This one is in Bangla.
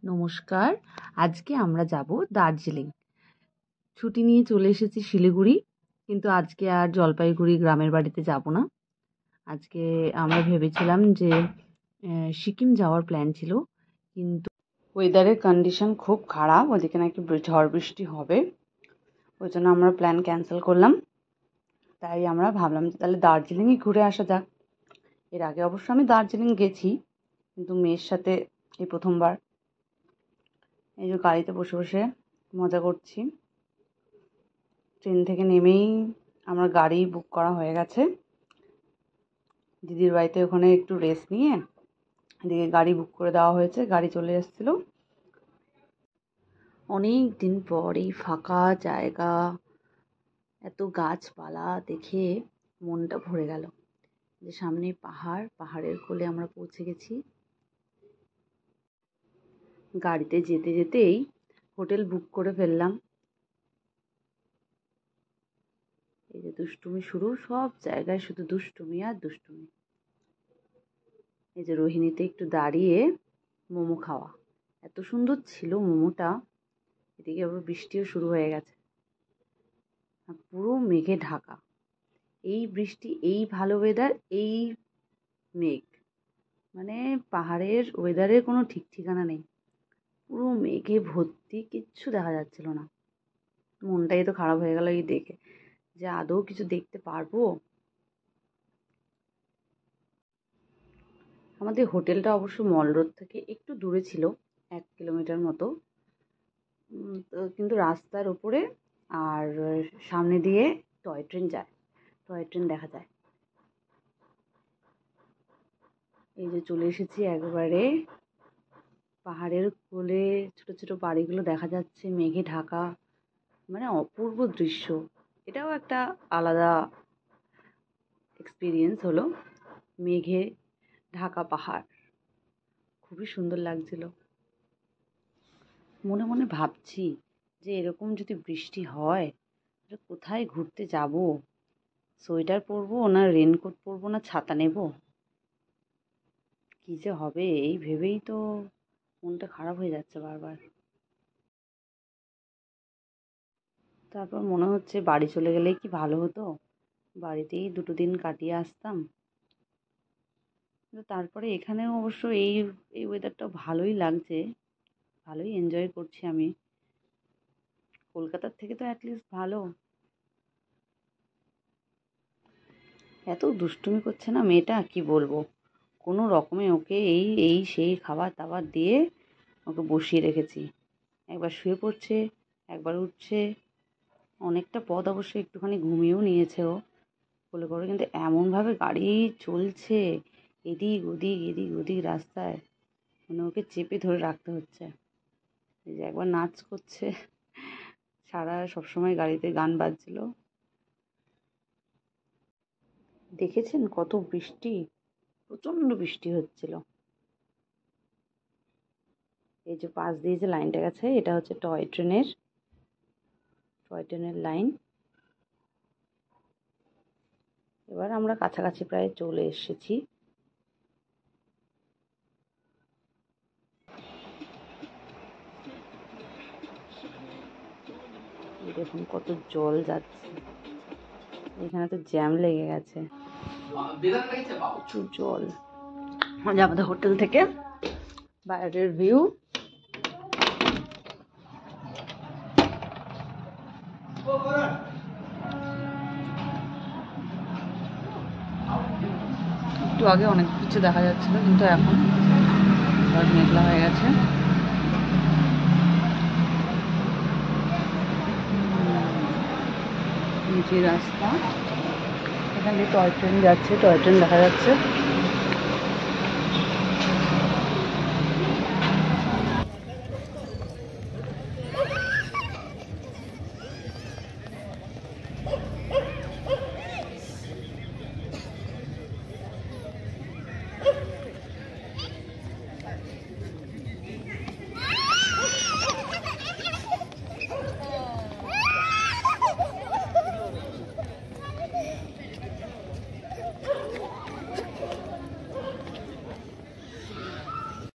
নমস্কার। আজকে আমরা যাব দার্জিলিং। ছুটি নিয়ে চলে এসেছি শিলিগুড়ি, কিন্তু আজকে আর জলপাইগুড়ি গ্রামের বাড়িতে যাব না। আজকে আমরা ভেবেছিলাম যে সিকিম যাওয়ার প্ল্যান ছিল, কিন্তু ওয়েদারের কন্ডিশন খুব খারাপ, ওদিকে নাকি ঝড় বৃষ্টি হবে। ওই জন্য আমরা প্ল্যান ক্যান্সেল করলাম। তাই আমরা ভাবলাম যে তাহলে দার্জিলিংই ঘুরে আসা যাক। এর আগে অবশ্য আমি দার্জিলিং গেছি, কিন্তু মেয়ের সাথে এই প্রথমবার। এই যে গাড়িতে বসে বসে মজা করছি। ট্রেন থেকে নেমেই আমার গাড়ি বুক করা হয়ে গেছে। দিদির বাড়িতে ওখানে একটু রেস্ট নিয়ে এদিকে গাড়ি বুক করে দেওয়া হয়েছে। গাড়ি চলে এসেছিল। অনেক দিন পর এই ফাঁকা জায়গা, এত গাছপালা দেখে মনটা ভরে গেল। যে সামনে পাহাড়, পাহাড়ের কোলে আমরা পৌঁছে গেছি। গাড়িতে যেতে যেতেই হোটেল বুক করে ফেললাম। এই যে দুষ্টুমি শুরু, সব জায়গায় শুধু দুষ্টুমি আর দুষ্টুমি। এই যে রোহিণীতে একটু দাঁড়িয়ে মোমো খাওয়া, এত সুন্দর ছিল মোমোটা। এদিকে আবার বৃষ্টিও শুরু হয়ে গেছে, পুরো মেঘে ঢাকা। এই বৃষ্টি, এই ভালো ওয়েদার, এই মেঘ, মানে পাহাড়ের ওয়েদারের কোনো ঠিক ঠিকানা নেই। পুরো মেঘে ভর্তি, কিচ্ছু দেখা যাচ্ছিল না। মনটাই তো খারাপ হয়ে গেল এই দেখে, যে আদৌ কিছু দেখতে পারবো। আমাদের হোটেলটা অবশ্য মল রোড থেকে একটু দূরে ছিল, 1 কিলোমিটার মতো। কিন্তু রাস্তার উপরে আর সামনে দিয়ে টয় ট্রেন যায়, টয় ট্রেন দেখা যায়। এই যে চলে এসেছি একবারে পাহাড়ের কোলে, ছোট ছোট বাড়িগুলো দেখা যাচ্ছে, মেঘে ঢাকা, মানে অপূর্ব দৃশ্য। এটাও একটা আলাদা এক্সপিরিয়েন্স হলো, মেঘে ঢাকা পাহাড়, খুবই সুন্দর লাগছিল। মনে মনে ভাবছি যে এরকম যদি বৃষ্টি হয়, কোথায় ঘুরতে যাব? সোয়েটার পরবো না রেনকোট পরবো না ছাতা নেব? কি যে হবে এই ভেবেই তো মনটা খারাপ হয়ে যাচ্ছে বারবার। তারপর মনে হচ্ছে বাড়ি চলে গেলেই কি ভালো হতো, বাড়িতেই 2 দিন কাটিয়ে আসতাম। কিন্তু তারপরে এখানেও অবশ্য এই এই ওয়েদারটাও ভালোই লাগছে, ভালোই এনজয় করছি আমি। কলকাতার থেকে তো অ্যাটলিস্ট ভালো। এত দুষ্টুমি করছে না মেয়েটা, কি বলবো। কোনো রকমে ওকে এই এই সেই খাবার দাবার দিয়ে ওকে বসিয়ে রেখেছি। একবার শুয়ে পড়ছে, একবার উঠছে। অনেকটা পথ অবশ্য একটুখানি ঘুমিয়েও নিয়েছে ও বলে করে, কিন্তু এমনভাবে গাড়ি চলছে এদিক ওদিক এদিক ওদিক রাস্তায়, মানে ওকে চেপে ধরে রাখতে হচ্ছে। এই যে একবার নাচ করছে, সবসময় গাড়িতে গান বাজছিল। দেখেছেন কত বৃষ্টি, প্রচণ্ড বৃষ্টি হচ্ছিল। এই যে পাশ দিয়ে যে লাইনটা গেছে, এটা হচ্ছে টয় ট্রেনের লাইন। এবার আমরা কাছাকাছি প্রায় চলে এসেছি। দেখুন কত জল যাচ্ছে, এখানে তো জ্যাম লেগে গেছে, প্রচুর জল। আমাদের হোটেল থেকে বাইরের ভিউ। একটু আগে অনেক কিছু দেখা যাচ্ছিল, কিন্তু এখন মেঘলা হয়ে গেছে। নিচে রাস্তা, এখান দিয়ে টয় ট্রেন যাচ্ছে, টয় ট্রেন দেখা যাচ্ছে।